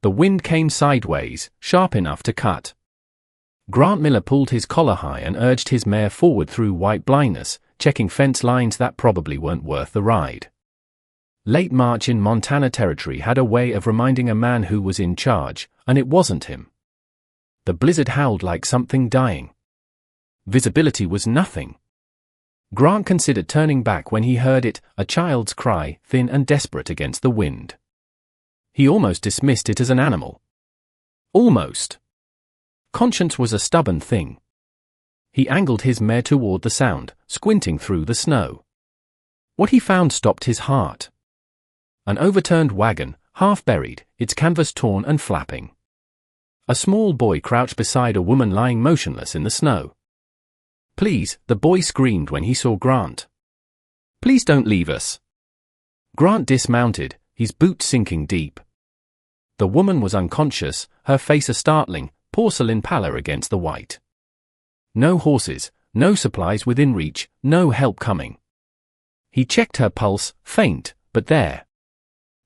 The wind came sideways, sharp enough to cut. Grant Miller pulled his collar high and urged his mare forward through white blindness, checking fence lines that probably weren't worth the ride. Late March in Montana Territory had a way of reminding a man who was in charge, and it wasn't him. The blizzard howled like something dying. Visibility was nothing. Grant considered turning back when he heard it, a child's cry, thin and desperate against the wind. He almost dismissed it as an animal. Almost. Conscience was a stubborn thing. He angled his mare toward the sound, squinting through the snow. What he found stopped his heart. An overturned wagon, half buried, its canvas torn and flapping. A small boy crouched beside a woman lying motionless in the snow. "Please," the boy screamed when he saw Grant. "Please don't leave us." Grant dismounted, his boots sinking deep. The woman was unconscious, her face a startling, porcelain pallor against the white. No horses, no supplies within reach, no help coming. He checked her pulse, faint, but there.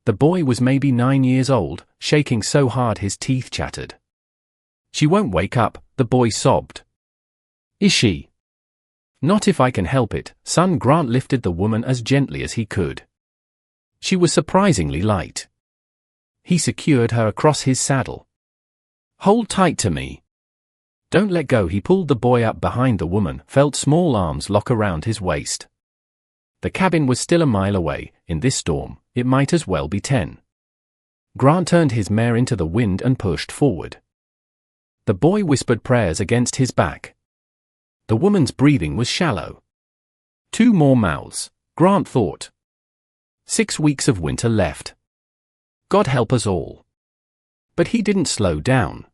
The boy was maybe 9 years old, shaking so hard his teeth chattered. "She won't wake up," the boy sobbed. "Is she?" "Not if I can help it, son." Grant lifted the woman as gently as he could. She was surprisingly light. He secured her across his saddle. "Hold tight to me. Don't let go." He pulled the boy up behind the woman, felt small arms lock around his waist. The cabin was still a mile away. In this storm, it might as well be 10. Grant turned his mare into the wind and pushed forward. The boy whispered prayers against his back. The woman's breathing was shallow. 2 more mouths, Grant thought. 6 weeks of winter left. God help us all. But he didn't slow down.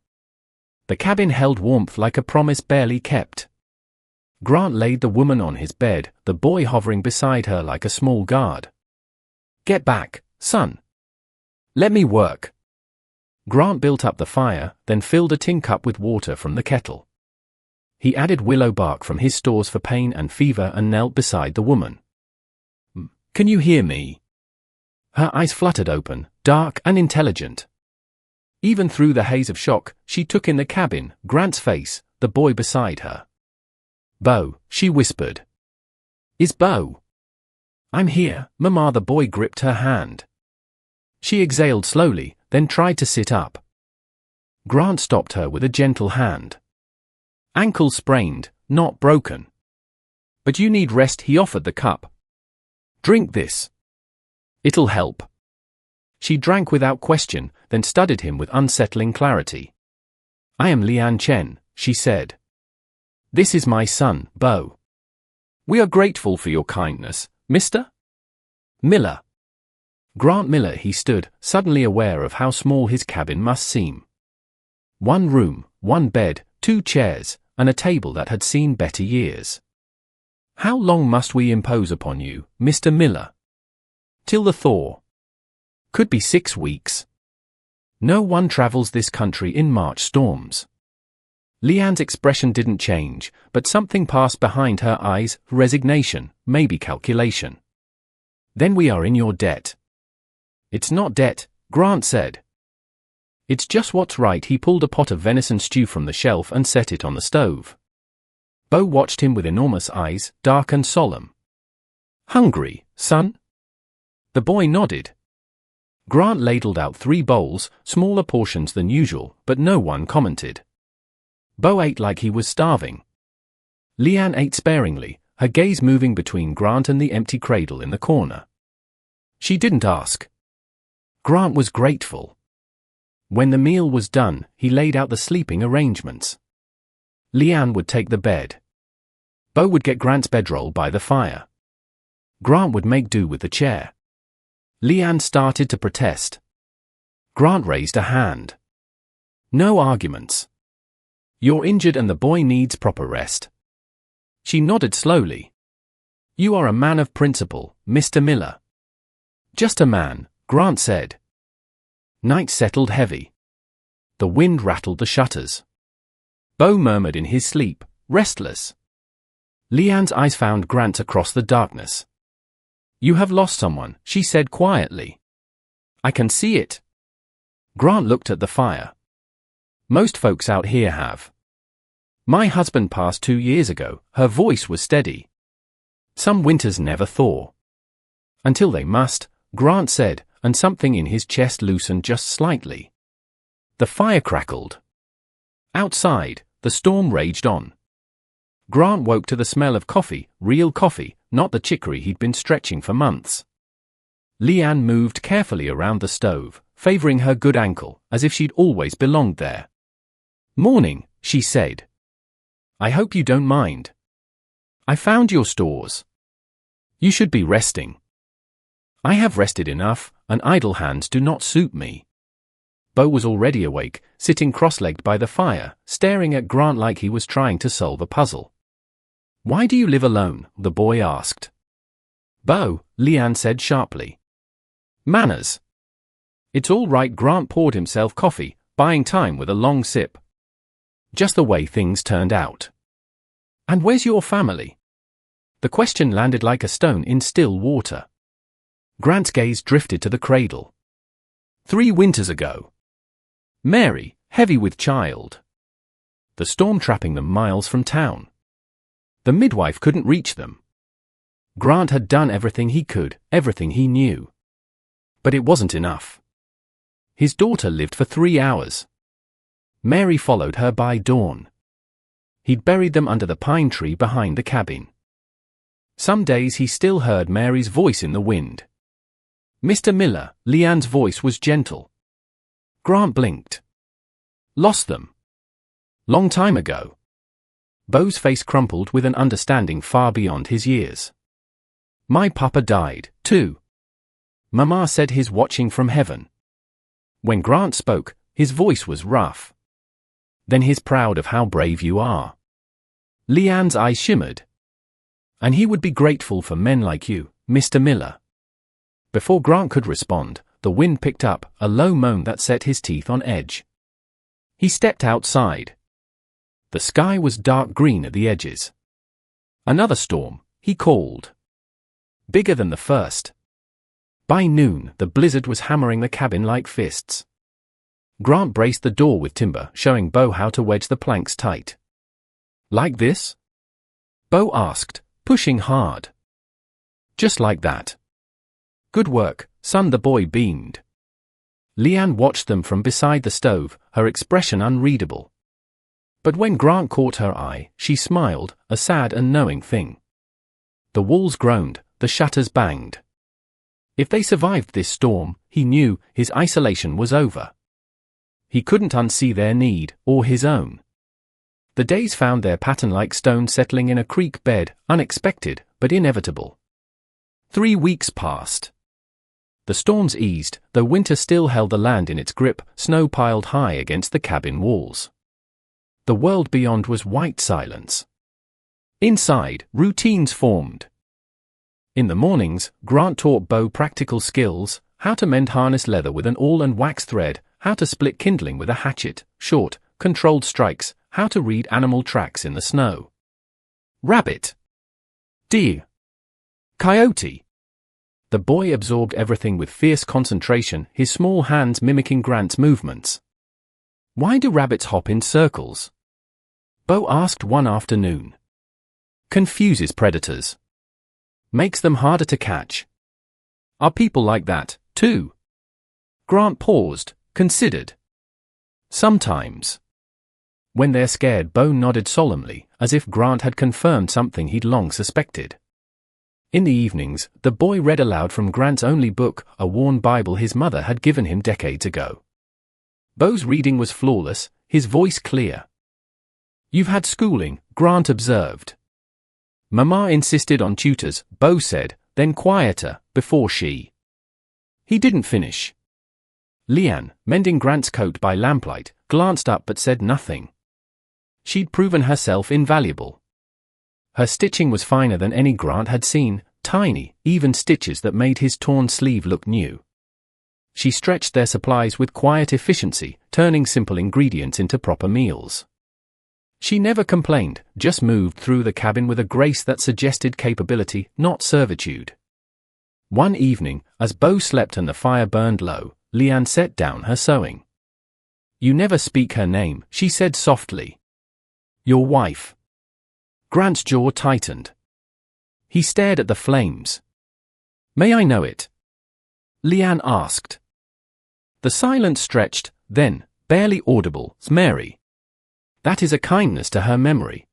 The cabin held warmth like a promise barely kept. Grant laid the woman on his bed, the boy hovering beside her like a small guard. "Get back, son. Let me work." Grant built up the fire, then filled a tin cup with water from the kettle. He added willow bark from his stores for pain and fever and knelt beside the woman. "Can you hear me?" Her eyes fluttered open, dark and intelligent. Even through the haze of shock, she took in the cabin, Grant's face, the boy beside her. "Bo," she whispered. "Is Bo?" "I'm here, Mama." The boy gripped her hand. She exhaled slowly, then tried to sit up. Grant stopped her with a gentle hand. "Ankle sprained, not broken. But you need rest." He offered the cup. "Drink this. It'll help." She drank without question, then studied him with unsettling clarity. "I am Lian Chen," she said. "This is my son, Bo. We are grateful for your kindness, Mr. Miller." Grant Miller. He stood, suddenly aware of how small his cabin must seem. 1 room, 1 bed, 2 chairs, and a table that had seen better years. "How long must we impose upon you, Mr. Miller?" "Till the thaw. Could be 6 weeks. No one travels this country in March storms." Lian's expression didn't change, but something passed behind her eyes, resignation, maybe calculation. "Then we are in your debt." "It's not debt," Grant said. "It's just what's right." He pulled a pot of venison stew from the shelf and set it on the stove. Bo watched him with enormous eyes, dark and solemn. "Hungry, son?" The boy nodded. Grant ladled out 3 bowls, smaller portions than usual, but no one commented. Bo ate like he was starving. Lian ate sparingly, her gaze moving between Grant and the empty cradle in the corner. She didn't ask. Grant was grateful. When the meal was done, he laid out the sleeping arrangements. Lian would take the bed. Bo would get Grant's bedroll by the fire. Grant would make do with the chair. Lian started to protest. Grant raised a hand. "No arguments. You're injured and the boy needs proper rest." She nodded slowly. "You are a man of principle, Mr. Miller." "Just a man," Grant said. Night settled heavy. The wind rattled the shutters. Bo murmured in his sleep, restless. Lian's eyes found Grant's across the darkness. "You have lost someone," she said quietly. "I can see it." Grant looked at the fire. Most folks out here have. My husband passed 2 years ago. Her voice was steady. Some winters never thaw. Until they must, Grant said, and something in his chest loosened just slightly. The fire crackled. Outside, the storm raged on. Grant woke to the smell of coffee, real coffee, not the chicory he'd been stretching for months. Leanne moved carefully around the stove, favoring her good ankle, as if she'd always belonged there. "Morning," she said. "I hope you don't mind. I found your stores. You should be resting." "I have rested enough, and idle hands do not suit me." Bo was already awake, sitting cross-legged by the fire, staring at Grant like he was trying to solve a puzzle. "Why do you live alone?" the boy asked. "Bo," Leanne said sharply. "Manners." "It's all right." Grant poured himself coffee, buying time with a long sip. "Just the way things turned out." "And where's your family?" The question landed like a stone in still water. Grant's gaze drifted to the cradle. 3 winters ago. Mary, heavy with child. The storm trapping them miles from town. The midwife couldn't reach them. Grant had done everything he could, everything he knew. But it wasn't enough. His daughter lived for 3 hours. Mary followed her by dawn. He'd buried them under the pine tree behind the cabin. Some days he still heard Mary's voice in the wind. "Mr. Miller," Leanne's voice was gentle. Grant blinked. "Lost them. Long time ago." Bo's face crumpled with an understanding far beyond his years. "My papa died, too. Mama said he's watching from heaven." When Grant spoke, his voice was rough. "Then he's proud of how brave you are." Leanne's eyes shimmered. "And he would be grateful for men like you, Mr. Miller." Before Grant could respond, the wind picked up, a low moan that set his teeth on edge. He stepped outside. The sky was dark green at the edges. "Another storm," he called. "Bigger than the first." By noon, the blizzard was hammering the cabin like fists. Grant braced the door with timber, showing Bo how to wedge the planks tight. "Like this?" Bo asked, pushing hard. "Just like that." "Good work, son," the boy beamed. Leanne watched them from beside the stove, her expression unreadable. But when Grant caught her eye, she smiled, a sad and knowing thing. The walls groaned, the shutters banged. If they survived this storm, he knew, his isolation was over. He couldn't unsee their need, or his own. The days found their pattern like stone settling in a creek bed, unexpected, but inevitable. 3 weeks passed. The storms eased, though winter still held the land in its grip, snow piled high against the cabin walls. The world beyond was white silence. Inside, routines formed. In the mornings, Grant taught Bo practical skills: how to mend harness leather with an awl and wax thread, how to split kindling with a hatchet, short, controlled strikes, how to read animal tracks in the snow. Rabbit. Deer. Coyote. The boy absorbed everything with fierce concentration, his small hands mimicking Grant's movements. "Why do rabbits hop in circles?" Bo asked one afternoon. "Confuses predators. Makes them harder to catch." "Are people like that, too?" Grant paused, considered. "Sometimes." When they're scared, Bo nodded solemnly, as if Grant had confirmed something he'd long suspected. In the evenings, the boy read aloud from Grant's only book, a worn Bible his mother had given him decades ago. Bo's reading was flawless, his voice clear. "You've had schooling," Grant observed. "Mama insisted on tutors," Bo said, then quieter, before she. He didn't finish. Leanne, mending Grant's coat by lamplight, glanced up but said nothing. She'd proven herself invaluable. Her stitching was finer than any Grant had seen, tiny, even stitches that made his torn sleeve look new. She stretched their supplies with quiet efficiency, turning simple ingredients into proper meals. She never complained, just moved through the cabin with a grace that suggested capability, not servitude. One evening, as Bo slept and the fire burned low, Leanne set down her sewing. You never speak her name, she said softly. Your wife. Grant's jaw tightened. He stared at the flames. May I know it? Leanne asked. The silence stretched, then, barely audible, Mary. That is a kindness to her memory.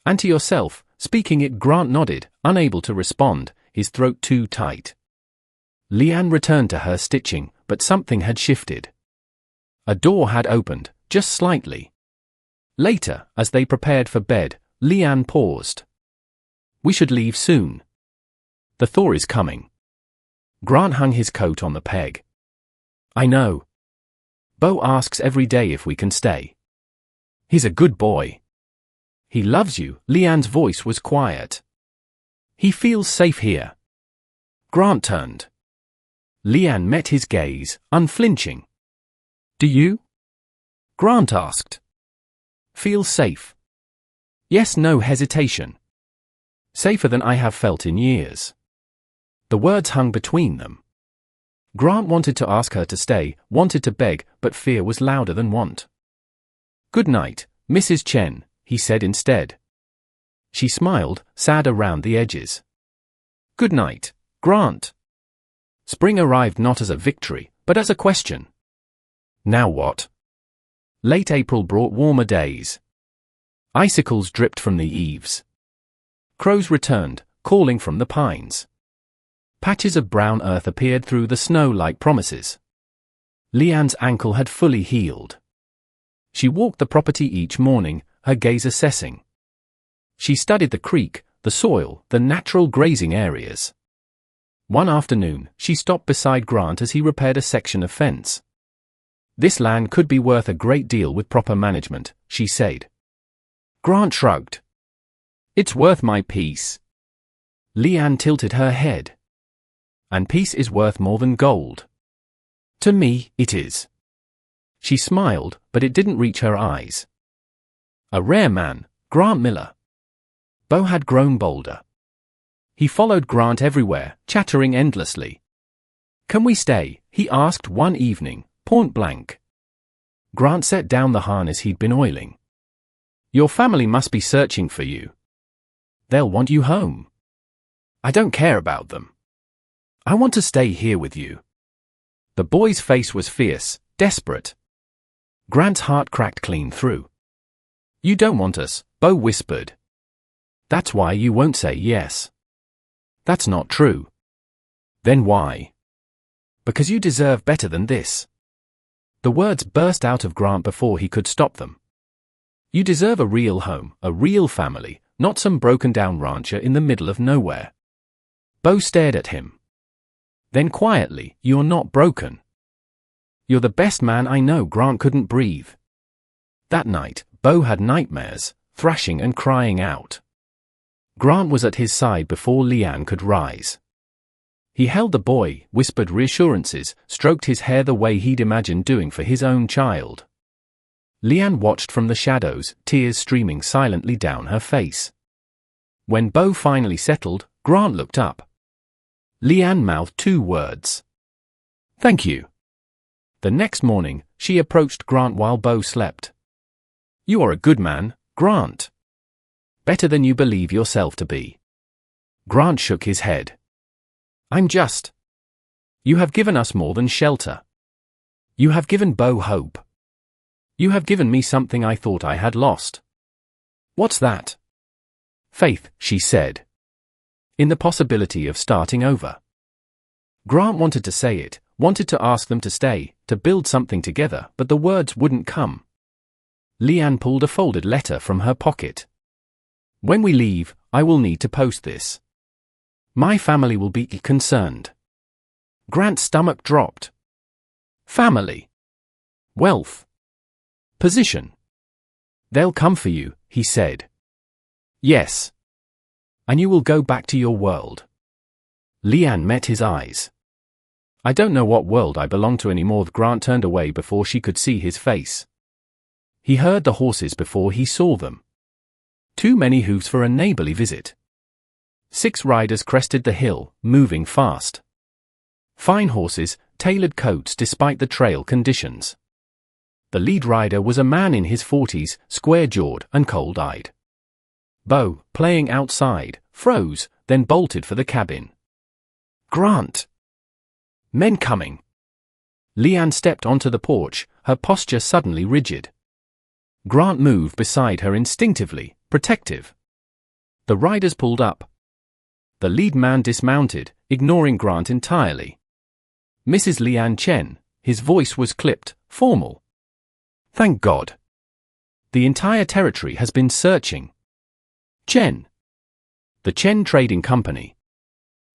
And to yourself, speaking it. Grant nodded, unable to respond, his throat too tight. Leanne returned to her stitching, but something had shifted. A door had opened, just slightly. Later, as they prepared for bed, Leanne paused. We should leave soon. The thaw is coming. Grant hung his coat on the peg. I know. Bo asks every day if we can stay. He's a good boy. He loves you. Leanne's voice was quiet. He feels safe here. Grant turned. Leanne met his gaze, unflinching. Do you? Grant asked. Feel safe? Yes, no hesitation. Safer than I have felt in years. The words hung between them. Grant wanted to ask her to stay, wanted to beg, but fear was louder than want. Good night, Mrs. Chen, he said instead. She smiled, sad around the edges. Good night, Grant. Spring arrived not as a victory, but as a question. Now what? Late April brought warmer days. Icicles dripped from the eaves. Crows returned, calling from the pines. Patches of brown earth appeared through the snow like promises. Leanne's ankle had fully healed. She walked the property each morning, her gaze assessing. She studied the creek, the soil, the natural grazing areas. One afternoon, she stopped beside Grant as he repaired a section of fence. This land could be worth a great deal with proper management, she said. Grant shrugged. It's worth my peace. Leanne tilted her head. And peace is worth more than gold. To me, it is. She smiled, but it didn't reach her eyes. A rare man, Grant Miller. Bo had grown bolder. He followed Grant everywhere, chattering endlessly. Can we stay? He asked one evening, point blank. Grant set down the harness he'd been oiling. Your family must be searching for you. They'll want you home. I don't care about them. I want to stay here with you. The boy's face was fierce, desperate. Grant's heart cracked clean through. You don't want us, Bo whispered. That's why you won't say yes. That's not true. Then why? Because you deserve better than this. The words burst out of Grant before he could stop them. You deserve a real home, a real family, not some broken-down rancher in the middle of nowhere. Bo stared at him. Then quietly, you're not broken. You're the best man I know. Grant couldn't breathe. That night, Bo had nightmares, thrashing and crying out. Grant was at his side before Leanne could rise. He held the boy, whispered reassurances, stroked his hair the way he'd imagined doing for his own child. Leanne watched from the shadows, tears streaming silently down her face. When Bo finally settled, Grant looked up. Leanne mouthed two words. Thank you. The next morning, she approached Grant while Bo slept. You are a good man, Grant. Better than you believe yourself to be. Grant shook his head. I'm just. You have given us more than shelter. You have given Bo hope. You have given me something I thought I had lost. What's that? Faith, she said. In the possibility of starting over. Grant wanted to say it, wanted to ask them to stay, to build something together, but the words wouldn't come. Leanne pulled a folded letter from her pocket. When we leave, I will need to post this. My family will be concerned. Grant's stomach dropped. Family. Wealth. Position. They'll come for you, he said. Yes. And you will go back to your world. Leanne met his eyes. I don't know what world I belong to anymore. Grant turned away before she could see his face. He heard the horses before he saw them. Too many hooves for a neighborly visit. 6 riders crested the hill, moving fast. Fine horses, tailored coats despite the trail conditions. The lead rider was a man in his 40s, square-jawed and cold-eyed. Bo, playing outside, froze, then bolted for the cabin. "Grant! Men coming!" Leanne stepped onto the porch, her posture suddenly rigid. Grant moved beside her instinctively, protective. The riders pulled up. The lead man dismounted, ignoring Grant entirely. "Mrs. Leanne Chen," his voice was clipped, formal. "Thank God. The entire territory has been searching." Chen. The Chen Trading Company.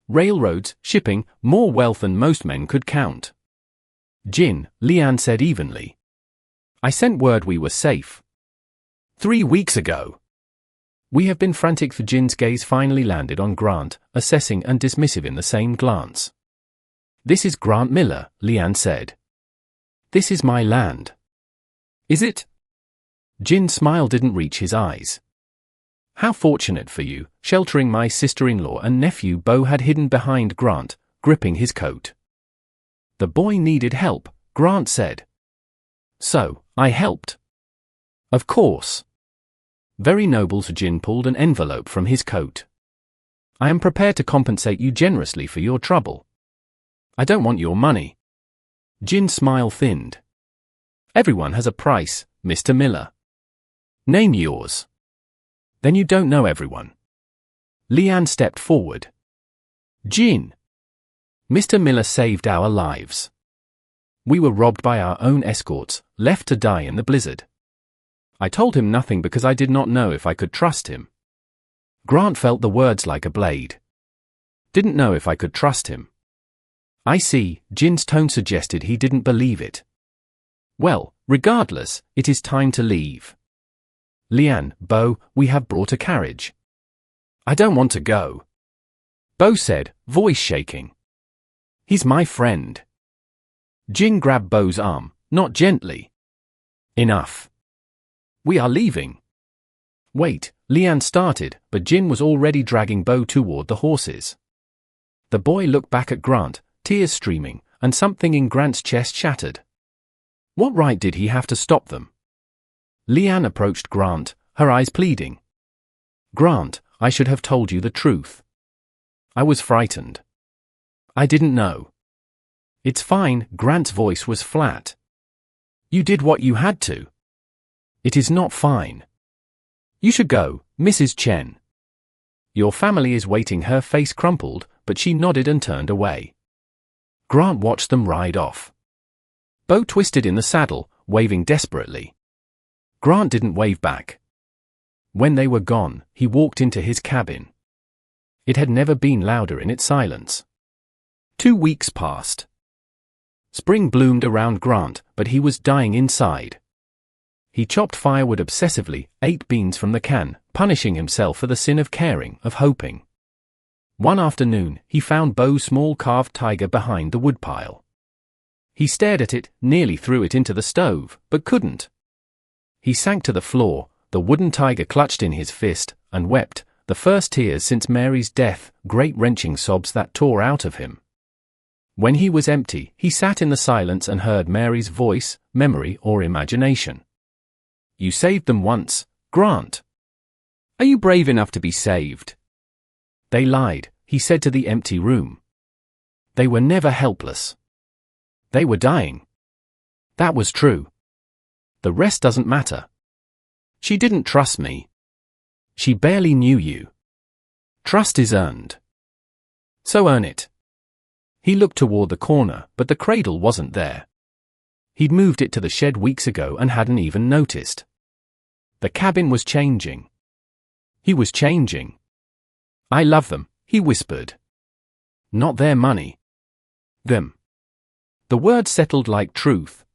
Railroads, shipping, more wealth than most men could count. "Jin," Leanne said evenly. "I sent word we were safe 3 weeks ago." "We have been frantic." Jin's gaze finally landed on Grant, assessing and dismissive in the same glance. "This is Grant Miller," Leanne said. "This is my land." "Is it?" Jin's smile didn't reach his eyes. "How fortunate for you," sheltering my sister-in-law and nephew. Bo had hidden behind Grant, gripping his coat. "The boy needed help," Grant said. "So, I helped." "Of course." "Very noble." Jin pulled an envelope from his coat. "I am prepared to compensate you generously for your trouble." "I don't want your money." Jin's smile thinned. "Everyone has a price, Mr. Miller." "Name yours." "Then you don't know everyone." Leanne stepped forward. "Jin. Mr. Miller saved our lives. We were robbed by our own escorts, left to die in the blizzard. I told him nothing because I did not know if I could trust him." Grant felt the words like a blade. "Didn't know if I could trust him." "I see," Jin's tone suggested he didn't believe it. "Well, regardless, it is time to leave." "Leanne, Bo, we have brought a carriage." "I don't want to go," Bo said, voice shaking. "He's my friend." Jin grabbed Bo's arm, not gently. "Enough. We are leaving." "Wait," Leanne started, but Jin was already dragging Bo toward the horses. The boy looked back at Grant, tears streaming, and something in Grant's chest shattered. What right did he have to stop them? Leanne approached Grant, her eyes pleading. "Grant, I should have told you the truth. I was frightened. I didn't know." "It's fine," Grant's voice was flat. "You did what you had to." "It is not fine. You should go, Mrs. Chen. Your family is waiting." Her face crumpled, but she nodded and turned away. Grant watched them ride off. Bo twisted in the saddle, waving desperately. Grant didn't wave back. When they were gone, he walked into his cabin. It had never been louder in its silence. 2 weeks passed. Spring bloomed around Grant, but he was dying inside. He chopped firewood obsessively, ate beans from the can, punishing himself for the sin of caring, of hoping. One afternoon, he found Bo's small carved tiger behind the woodpile. He stared at it, nearly threw it into the stove, but couldn't. He sank to the floor, the wooden tiger clutched in his fist, and wept, the first tears since Mary's death, great wrenching sobs that tore out of him. When he was empty, he sat in the silence and heard Mary's voice, memory or imagination. "You saved them once, Grant. Are you brave enough to be saved?" "They lied," he said to the empty room. "They were never helpless. They were dying." "That was true. The rest doesn't matter. She didn't trust me. She barely knew you. Trust is earned. So earn it." He looked toward the corner, but the cradle wasn't there. He'd moved it to the shed weeks ago and hadn't even noticed. The cabin was changing. He was changing. "I love them," he whispered. "Not their money. Them." The words settled like truth.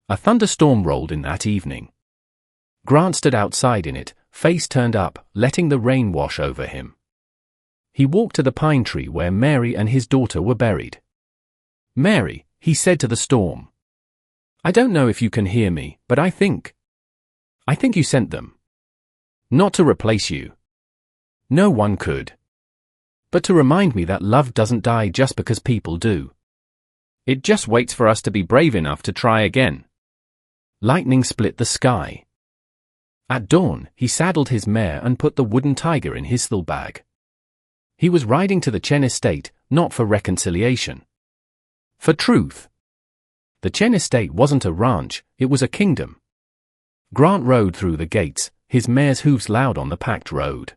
A thunderstorm rolled in that evening. Grant stood outside in it, face turned up, letting the rain wash over him. He walked to the pine tree where Mary and his daughter were buried. "Mary," he said to the storm. "I don't know if you can hear me, but I think you sent them. Not to replace you. No one could. But to remind me that love doesn't die just because people do. It just waits for us to be brave enough to try again." Lightning split the sky. At dawn, he saddled his mare and put the wooden tiger in his saddlebag. He was riding to the Chen estate, not for reconciliation. For truth. The Chen estate wasn't a ranch, it was a kingdom. Grant rode through the gates, his mare's hooves loud on the packed road.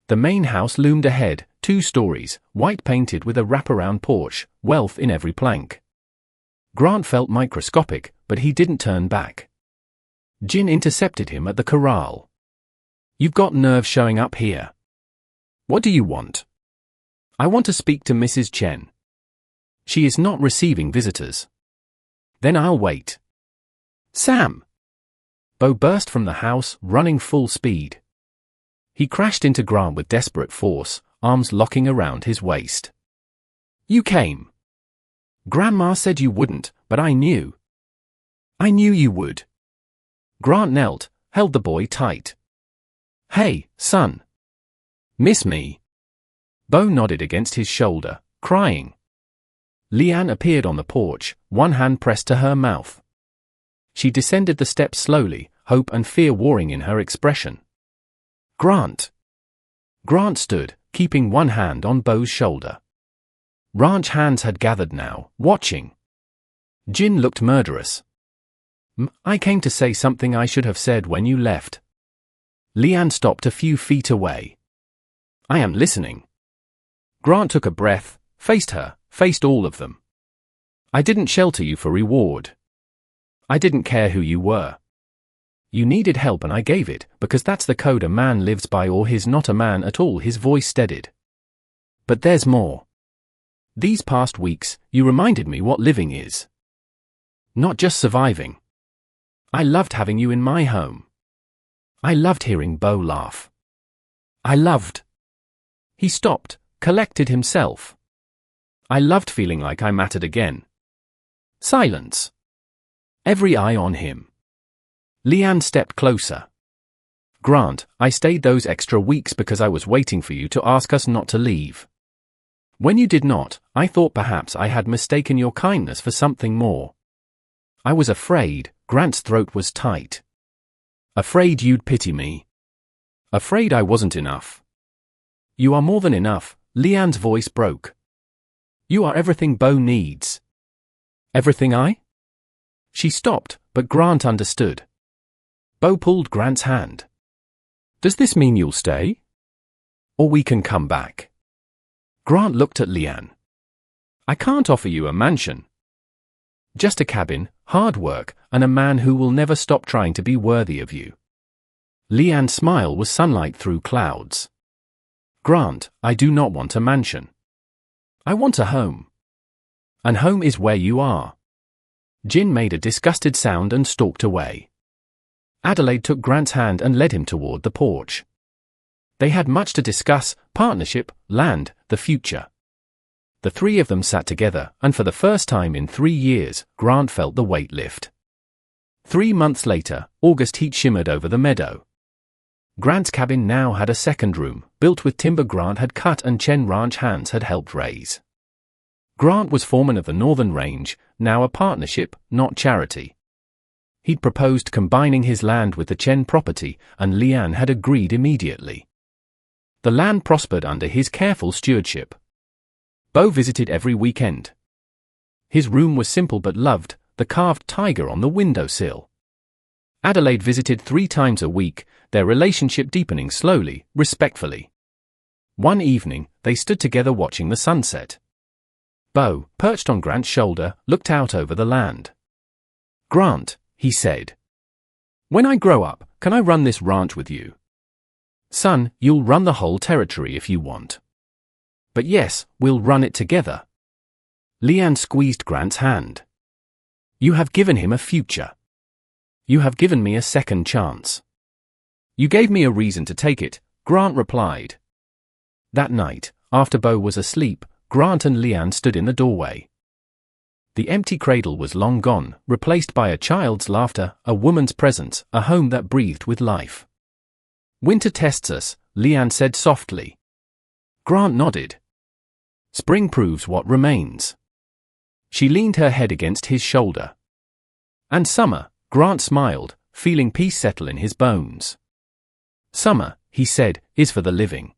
The main house loomed ahead, 2 stories, white painted with a wraparound porch, wealth in every plank. Grant felt microscopic, but he didn't turn back. Jin intercepted him at the corral. "You've got nerve showing up here. What do you want?" "I want to speak to Mrs. Chen. She is not receiving visitors." "Then I'll wait." "Sam!" Bo burst from the house, running full speed. He crashed into Grant with desperate force, arms locking around his waist. "You came. Grandma said you wouldn't, but I knew. I knew you would." Grant knelt, held the boy tight. "Hey, son. Miss me?" Bo nodded against his shoulder, crying. Leanne appeared on the porch, one hand pressed to her mouth. She descended the steps slowly, hope and fear warring in her expression. "Grant." Grant stood, keeping one hand on Bo's shoulder. Ranch hands had gathered now, watching. Jin looked murderous. "I came to say something I should have said when you left." Leanne stopped a few feet away. "I am listening." Grant took a breath, faced her, faced all of them. "I didn't shelter you for reward. I didn't care who you were. You needed help and I gave it, because that's the code a man lives by or he's not a man at all." His voice steadied. "But there's more. These past weeks, you reminded me what living is. Not just surviving. I loved having you in my home. I loved hearing Bo laugh. I loved." He stopped, collected himself. "I loved feeling like I mattered again." Silence. Every eye on him. Leanne stepped closer. "Grant, I stayed those extra weeks because I was waiting for you to ask us not to leave. When you did not, I thought perhaps I had mistaken your kindness for something more. I was afraid." Grant's throat was tight. "Afraid you'd pity me. Afraid I wasn't enough." "You are more than enough," Leanne's voice broke. "You are everything Bo needs." "Everything I?" She stopped, but Grant understood. Bo pulled Grant's hand. "Does this mean you'll stay? Or we can come back?" Grant looked at Leanne. "I can't offer you a mansion. Just a cabin, hard work, and a man who will never stop trying to be worthy of you." Leanne's smile was sunlight through clouds. "Grant, I do not want a mansion. I want a home. And home is where you are." Jin made a disgusted sound and stalked away. Adelaide took Grant's hand and led him toward the porch. They had much to discuss: partnership, land, the future. The 3 of them sat together, and for the first time in 3 years, Grant felt the weight lift. 3 months later, August heat shimmered over the meadow. Grant's cabin now had a second room, built with timber Grant had cut and Chen ranch hands had helped raise. Grant was foreman of the Northern Range, now a partnership, not charity. He'd proposed combining his land with the Chen property, and Leanne had agreed immediately. The land prospered under his careful stewardship. Bo visited every weekend. His room was simple but loved, the carved tiger on the windowsill. Adelaide visited 3 times a week, their relationship deepening slowly, respectfully. One evening, they stood together watching the sunset. Bo, perched on Grant's shoulder, looked out over the land. "Grant," he said, "when I grow up, can I run this ranch with you?" "Son, you'll run the whole territory if you want. But yes, we'll run it together." Leanne squeezed Grant's hand. "You have given him a future. You have given me a second chance." "You gave me a reason to take it," Grant replied. That night, after Bo was asleep, Grant and Leanne stood in the doorway. The empty cradle was long gone, replaced by a child's laughter, a woman's presence, a home that breathed with life. "Winter tests us," Leanne said softly. Grant nodded. "Spring proves what remains." She leaned her head against his shoulder. "And summer," Grant smiled, feeling peace settle in his bones. Summer, he said, is for the living.